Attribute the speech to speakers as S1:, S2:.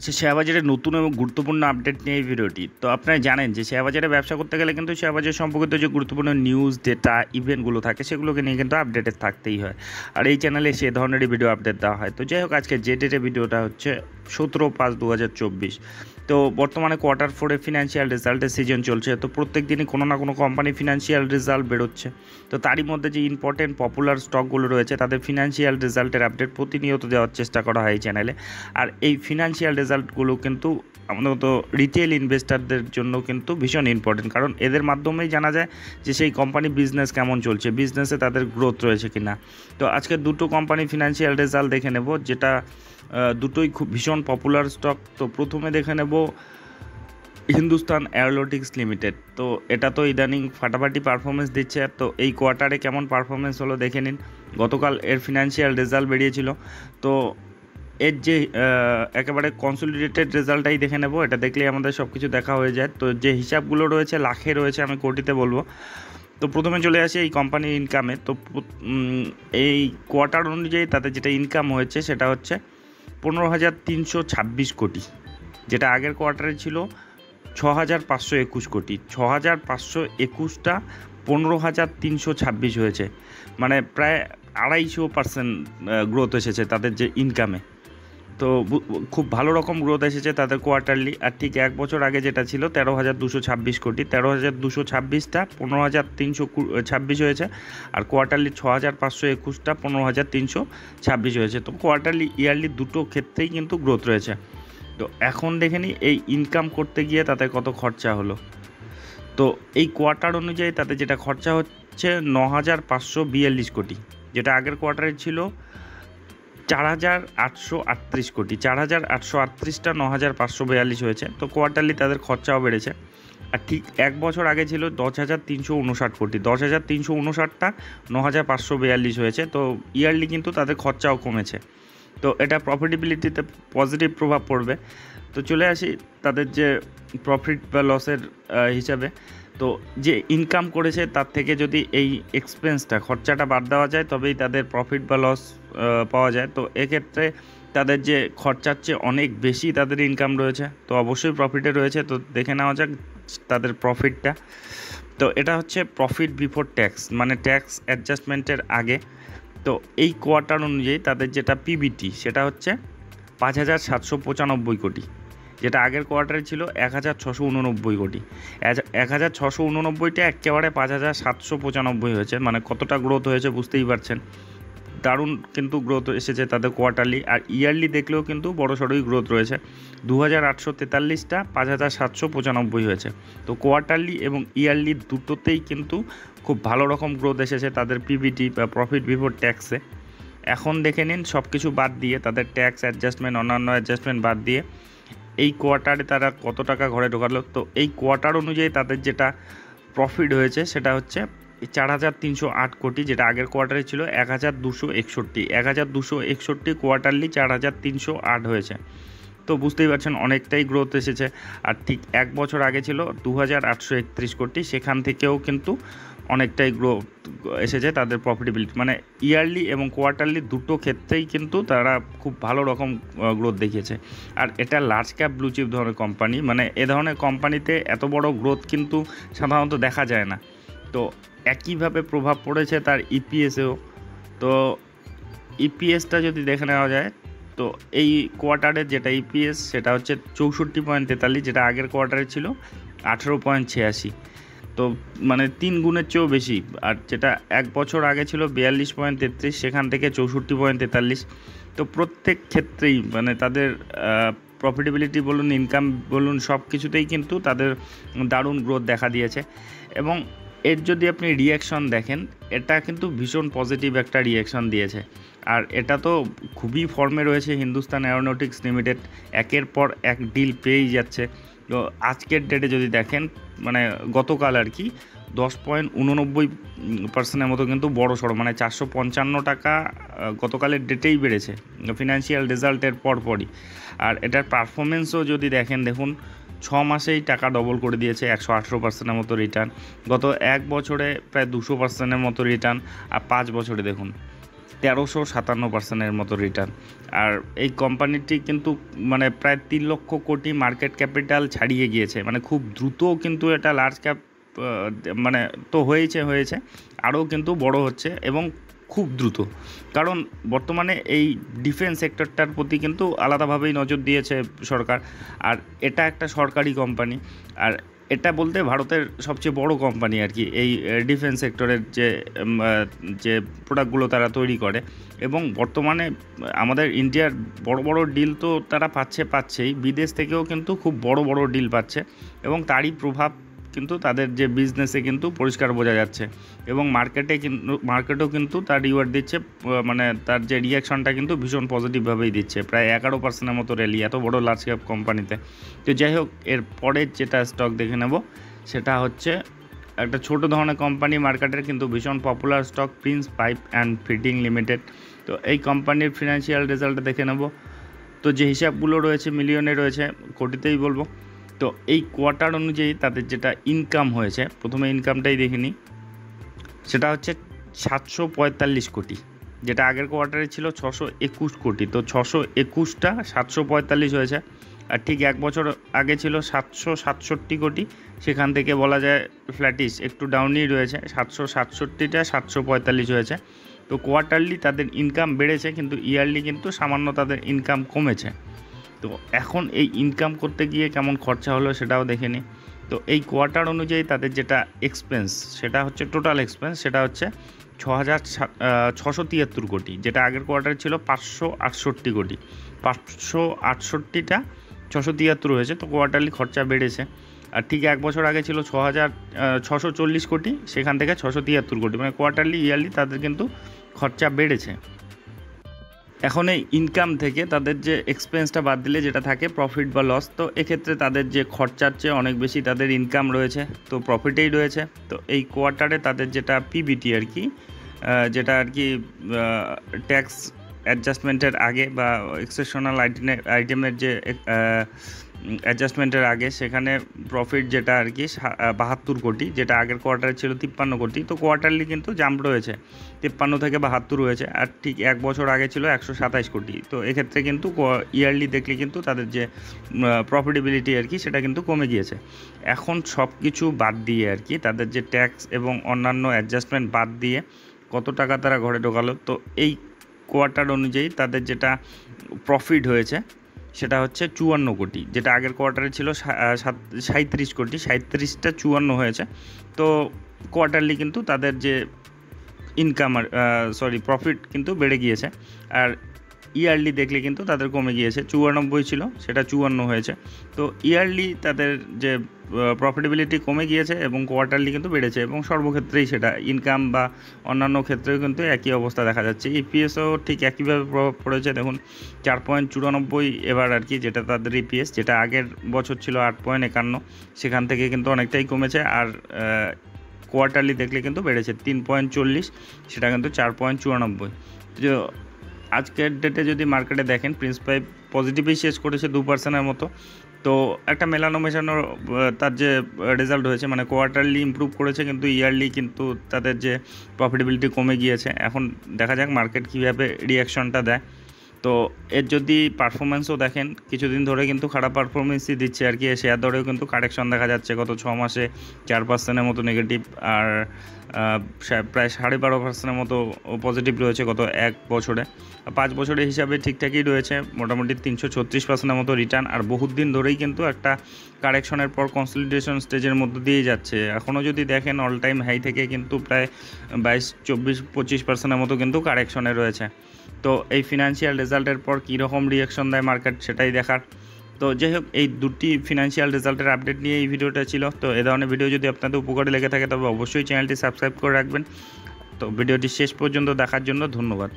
S1: Share বাজারের নতুন এবং গুরুত্বপূর্ণ আপডেট নিয়ে এই ভিডিওটি। তো আপনারা জানেন যে শেয়ার বাজারে ব্যবসা করতে গেলে কিন্তু শেয়ার বাজার সম্পর্কিত যে গুরুত্বপূর্ণ নিউজ, ডেটা, ইভেন্টগুলো থাকে সেগুলোকে নিয়ে কিন্তু আপডেটেড থাকতেই হয়। আর এই চ্যানেলে সে ধরনেরই ভিডিও আপডেট দেওয়া হয়। তো যাই হোক, আজকে যে ডেটে ভিডিওটা হচ্ছে 17/5/2024। তো বর্তমানে Q4 ফিনান্সিয়াল রেজাল্টের সিজন চলছে। তো প্রত্যেক দিনই কোনো না কোনো কোম্পানি ফিনান্সিয়াল রেজাল্ট বেরোচ্ছে। তো তারই মধ্যে যে ইম্পর্টেন্ট পপুলার স্টকগুলো রয়েছে তাদের ফিনান্সিয়াল রেজাল্টের আপডেট প্রতিনিয়ত দেওয়ার চেষ্টা করা হয় এই চ্যানেলে। আর এই ফিনান্সিয়াল রেজাল্টগুলো কিন্তু আমাদের রিটেল ইনভেস্টারদের জন্য কিন্তু ভীষণ ইম্পর্টেন্ট, কারণ এদের মাধ্যমেই জানা যায় যে সেই কোম্পানি বিজনেস কেমন চলছে, বিজনেসে তাদের গ্রোথ রয়েছে কিনা। তো আজকে দুটো কোম্পানি ফিনান্সিয়াল রেজাল্ট দেখে নেব, যেটা দুটোই খুব ভীষণ পপুলার স্টক। তো প্রথমে দেখে নেব হিন্দুস্তান এরোনটিক্স লিমিটেড। তো এটা তো ইদানিং ফাটাফাটি পারফরমেন্স দিচ্ছে। তো এই কোয়ার্টারে কেমন পারফরমেন্স হলো দেখে নিন। গতকাল এর ফিনান্সিয়াল রেজাল্ট বেরিয়েছিল। তো এর যে একেবারে কনসলিডেটেড রেজাল্টটাই দেখে নেব। এটা দেখলেই আমাদের সব কিছু দেখা হয়ে যায়। তো যে হিসাবগুলো রয়েছে লাখে রয়েছে, আমি কোটিতে বলবো। তো প্রথমে চলে আসি এই কোম্পানির ইনকামে। তো এই কোয়ার্টার অনুযায়ী তাদের যেটা ইনকাম হয়েছে সেটা হচ্ছে 15,326 কোটি, যেটা আগের কোয়ার্টারে ছিল 6,521 কোটি। 6,521টা 15,326 হয়েছে, মানে প্রায় 250% গ্রোথ এসেছে তাদের যে ইনকামে। তো খুব ভালো রকম গ্রোথ এসেছে তাদের কোয়ার্টারলি। আর ঠিক এক বছর আগে যেটা ছিল 13,226 কোটি, 13,226টা 15,326 হয়েছে। আর কোয়ার্টারলি 6,521টা 15,326 হয়েছে। তো কোয়ার্টারলি ইয়ারলি দুটো ক্ষেত্রেই কিন্তু গ্রোথ রয়েছে। তো এখন দেখে নিই এই ইনকাম করতে গিয়ে তাদের কত খরচা হলো। তো এই কোয়ার্টার অনুযায়ী তাদের যেটা খরচা হচ্ছে 9,542 কোটি, যেটা আগের কোয়ার্টারে ছিল 4,838 কোটি। 4,838টা 9,542 হয়েছে। তো কোয়ার্টারলি তাদের খরচাও বেড়েছে। আর ঠিক এক বছর আগে ছিল 10,359 কোটি। 10,359টা 9,542 হয়েছে। তো ইয়ারলি কিন্তু তাদের খরচাও কমেছে। তো এটা প্রফিটেবিলিটিতে পজিটিভ প্রভাব পড়বে। তো চলে আসি তাদের যে প্রফিট বা লসের হিসাবে। তো যে ইনকাম করেছে তার থেকে যদি এই এক্সপেন্সটা, খরচাটা বাদ দেওয়া যায়, তবেই তাদের প্রফিট বা লস পাওয়া যায়। তো এক্ষেত্রে তাদের যে খরচার চেয়ে অনেক বেশি তাদের ইনকাম রয়েছে, তো অবশ্যই প্রফিটে রয়েছে। তো দেখে নেওয়া যাক তাদের প্রফিটটা। তো এটা হচ্ছে প্রফিট বিফোর ট্যাক্স, মানে ট্যাক্স অ্যাডজাস্টমেন্টের আগে। তো এই কোয়ার্টার অনুযায়ী তাদের যেটা পিবিটি সেটা হচ্ছে 5,795 কোটি, যেটা আগের কোয়ার্টারে ছিল 1,689 কোটি। 1,689টা একেবারে 5,795 হয়েছে, মানে কতটা গ্রোথ হয়েছে বুঝতেই পারছেন। দারুণ কিন্তু গ্রোথ এসেছে তাদের কোয়ার্টারলি। আর ইয়ারলি দেখলেও কিন্তু বড়সড়ই গ্রোথ রয়েছে। 2,843টা 5,795 হয়েছে। তো কোয়ার্টারলি এবং ইয়ারলি দুটোতেই কিন্তু খুব ভালো রকম গ্রোথ এসেছে তাদের পিবিটি বা প্রফিট বিফোর ট্যাক্সে। এখন দেখে নিন সব কিছু বাদ দিয়ে, তাদের ট্যাক্স অ্যাডজাস্টমেন্ট, অন্যান্য অ্যাডজাস্টমেন্ট বাদ দিয়ে এই কোয়ার্টারে তারা কত টাকা ঘরে ঢোকালো। তো এই কোয়ার্টার অনুযায়ী তাদের যেটা প্রফিট হয়েছে সেটা হচ্ছে 4,308 কোটি, যেটা আগের কোয়ার্টারে ছিল 1,261। 1,261 কোয়ার্টারলি 4,308 হয়েছে। তো বুঝতেই পারছেন অনেকটাই গ্রোথ এসেছে। আর ঠিক এক বছর আগে ছিল 2,831 কোটি, সেখান থেকেও কিন্তু অনেকটাই গ্রোথ এসেছে তাদের প্রফিটেবিলিটি। মানে ইয়ারলি এবং কোয়ার্টারলি দুটো ক্ষেত্রেই কিন্তু তারা খুব ভালো রকম গ্রোথ দেখিয়েছে। আর এটা লার্জ ক্যাপ ব্লু চিপ ধরনের কোম্পানি, মানে এ ধরনের কোম্পানিতে এত বড় গ্রোথ কিন্তু সাধারণত দেখা যায় না। তো একইভাবে প্রভাব পড়েছে তার ইপিএসেও। তো ইপিএসটা যদি দেখে নেওয়া যায়, তো এই কোয়ার্টারের যেটা ইপিএস সেটা হচ্ছে 64.43, যেটা আগের কোয়ার্টারে ছিল 18.86। তো মানে 3 গুণের চেয়েও বেশি। আর যেটা এক বছর আগে ছিল 42.33, সেখান থেকে 64.43। তো প্রত্যেক ক্ষেত্রেই মানে তাদের প্রফিটেবিলিটি বলুন, ইনকাম বলুন, সব কিছুতেই কিন্তু তাদের দারুণ গ্রোথ দেখা দিয়েছে। এবং এর যদি আপনি রিয়াকশন দেখেন, এটা কিন্তু ভীষণ পজিটিভ একটা রিয়াকশন দিয়েছে। আর এটা তো খুবই ফর্মে রয়েছে হিন্দুস্তান এরোনটিক্স লিমিটেড, একের পর এক ডিল পেয়েই যাচ্ছে। তো আজকের ডেটে যদি দেখেন, মানে গতকাল আর কি 10.89% মতো কিন্তু বড় সড়ো, মানে 455 টাকা গতকালের ডেটেই বেড়েছে ফিনান্সিয়াল রেজাল্টের পরপরই। আর এটার পারফরমেন্সও যদি দেখুন 6 মাসেই টাকা ডবল করে দিয়েছে, 118%-এর মতো রিটার্ন। গত এক বছরে প্রায় 200%-এর মতো রিটার্ন। আর 5 বছরে দেখুন 1357% মতো রিটার্ন। আর এই কোম্পানিটি কিন্তু মানে প্রায় 3 লক্ষ কোটি মার্কেট ক্যাপিটাল ছাড়িয়ে গিয়েছে, মানে খুব দ্রুত কিন্তু এটা লার্জ ক্যাপ মানে তো হয়েছে আরও কিন্তু বড় হচ্ছে এবং খুব দ্রুত। কারণ বর্তমানে এই ডিফেন্স সেক্টরটার প্রতি কিন্তু আলাদাভাবেই নজর দিয়েছে সরকার, আর এটা একটা সরকারি কোম্পানি। আর এটা বলতে ভারতের সবচেয়ে বড় কোম্পানি আর কি এই ডিফেন্স সেক্টরের যে প্রোডাক্টগুলো তারা তৈরি করে। এবং বর্তমানে আমাদের ইন্ডিয়ার বড় বড় ডিল তো তারা পাচ্ছেই, বিদেশ থেকেও কিন্তু খুব বড় ডিল পাচ্ছে এবং তারই প্রভাব কিন্তু তাদের যে বিজনেসে কিন্তু পরিষ্কার বোঝা যাচ্ছে। এবং মার্কেটেও কিন্তু তার রিওয়ার্ড দিচ্ছে, মানে তার যে রিয়াকশনটা কিন্তু ভীষণ পজিটিভভাবেই দিচ্ছে, প্রায় 11% মতো র্যালি এত বড় লার্জ ক্যাপ কোম্পানিতে। তো যাই হোক, এর পরের যেটা স্টক দেখে নেব সেটা হচ্ছে একটা ছোট ধরনের কোম্পানি মার্কেটের কিন্তু ভীষণ popular stock, Prince pipe and fitting limited. তো এই কোম্পানির ফিনান্সিয়াল রেজাল্ট দেখে নেব। তো যে হিসাবগুলো রয়েছে মিলিয়নে রয়েছে, কোটিতেই বলবো। তো এই কোয়ার্টার অনুযায়ী তাদের যেটা ইনকাম হয়েছে, প্রথমে ইনকামটাই দেখে নিই, সেটা হচ্ছে 745 কোটি, যেটা আগের কোয়ার্টারে ছিল 621 কোটি। তো 621টা 745 হয়েছে। আর ঠিক এক বছর আগে ছিল 767 কোটি, সেখান থেকে বলা যায় ফ্ল্যাটিশ, একটু ডাউনই রয়েছে, 767টা 745 হয়েছে। তো কোয়ার্টারলি তাদের ইনকাম বেড়েছে, কিন্তু ইয়ারলি কিন্তু সামান্য তাদের ইনকাম কমেছে। তো এখন এই ইনকাম করতে গিয়ে কেমন খরচা হলো সেটাও দেখে নিই। তো এই কোয়ার্টার অনুযায়ী তাদের যেটা এক্সপেন্স, সেটা হচ্ছে টোটাল এক্সপেন্স, সেটা হচ্ছে 6,673 কোটি, যেটা আগের কোয়ার্টারে ছিল 568 কোটি। 568টা 673 হয়েছে, তো কোয়ার্টারলি খরচা বেড়েছে। আর ঠিক এক বছর আগে ছিল 6,640 কোটি, সেখান থেকে 673 কোটি, মানে কোয়ার্টারলি ইয়ারলি তাদের কিন্তু খরচা বেড়েছে। এখন এই ইনকাম থেকে তাদের যে এক্সপেন্সটা বাদ দিলে যেটা থাকে প্রফিট বা লস, তো এক্ষেত্রে তাদের যে খরচার চেয়ে অনেক বেশি তাদের ইনকাম রয়েছে, তো প্রফিটেই রয়েছে। তো এই কোয়ার্টারে তাদের যেটা পিবিটি আর কি, যেটা আর কি ট্যাক্স অ্যাডজাস্টমেন্টের আগে বা এক্সেপশনাল আইটেমের যে অ্যাডজাস্টমেন্টের আগে, সেখানে প্রফিট যেটা আর কি 72 কোটি, যেটা আগের কোয়ার্টারে ছিল 53 কোটি। তো কোয়ার্টারলি কিন্তু জাম্প রয়েছে, 53 থেকে 72 হয়েছে। আর ঠিক এক বছর আগে ছিল 127 কোটি। তো এক্ষেত্রে কিন্তু ইয়ারলি দেখলে কিন্তু তাদের যে প্রফিটেবিলিটি আর কি সেটা কিন্তু কমে গিয়েছে। এখন সব কিছু বাদ দিয়ে আর কি তাদের যে ট্যাক্স এবং অন্যান্য অ্যাডজাস্টমেন্ট বাদ দিয়ে কত টাকা তারা ঘরে ঢোকালো, তো এই কোয়ার্টার অনুযায়ী তাদের যেটা প্রফিট হয়েছে সেটা হচ্ছে 54 কোটি, যেটা আগের কোয়ার্টারে ছিল 37 কোটি, 37টা 54 হয়েছে। তো কোয়ার্টারলি কিন্তু তাদের যে ইনকাম প্রফিট কিন্তু বেড়ে গিয়েছে। আর ইয়ারলি দেখলে কিন্তু তাদের কমে গিয়েছে, 94 ছিল সেটা 54 হয়েছে। তো ইয়ারলি তাদের যে প্রফিটেবিলিটি কমে গিয়েছে এবং কোয়ার্টারলি কিন্তু বেড়েছে, এবং সর্বক্ষেত্রেই সেটা ইনকাম বা অন্যান্য ক্ষেত্রেও কিন্তু একই অবস্থা দেখা যাচ্ছে। ইপিএসও ঠিক একইভাবে প্রভাব পড়েছে, দেখুন 4.94 এবার আর কি, যেটা তাদের ইপিএস, যেটা আগের বছর ছিল 8.51, সেখান থেকে কিন্তু অনেকটাই কমেছে। আর কোয়ার্টারলি দেখলে কিন্তু বেড়েছে 3.40, সেটা কিন্তু 4.94। তো আজকের ডেটে যদি মার্কেটে দেখেন, প্রিন্স পাইপ পজিটিভই শেষ করেছে 2%-এর মতো। তো একটা মেশানো তার যে রেজাল্ট হয়েছে, মানে কোয়ার্টারলি ইমপ্রুভ করেছে, কিন্তু ইয়ারলি কিন্তু তাদের যে প্রফিটেবিলিটি কমে গিয়েছে। এখন দেখা যাক মার্কেট কীভাবে রিয়াকশনটা দেয়। তো এর যদি পারফরমেন্সও দেখেন, কিছুদিন ধরে কিন্তু খারাপ পারফরমেন্সই দিচ্ছে আর কি। শেয়ার দরেও কিন্তু কারেকশন দেখা যাচ্ছে, গত 6 মাসে 4%-এর মতো নেগেটিভ, আর প্রায় 12.5%-এর মতো পজিটিভ রয়েছে গত এক বছরে। 5 বছরের হিসাবে ঠিকঠাকই রয়েছে, মোটামুটি 336%-এর মতো রিটার্ন। আর বহুত দিন ধরেই কিন্তু একটা কারেকশনের পর কনসলিডেশন স্টেজের মধ্য দিয়েই যাচ্ছে। এখনও যদি দেখেন অল টাইম হাই থেকে কিন্তু প্রায় 22-24-25%-এর মতো কিন্তু কারেকশনে রয়েছে। তো এই ফিনান্সিয়াল রেজাল্টের পর কীরকম রিয়াকশন দেয় মার্কেট সেটাই দেখার। তো যাই হোক, এই দুটি ফিনান্সিয়াল রেজাল্টের আপডেট নিয়ে এই ভিডিওটা ছিল। তো এ ধরনের ভিডিও যদি আপনাদের উপকারে লেগে থাকে তবে অবশ্যই চ্যানেলটি সাবস্ক্রাইব করে রাখবেন। তো ভিডিওটি শেষ পর্যন্ত দেখার জন্য ধন্যবাদ।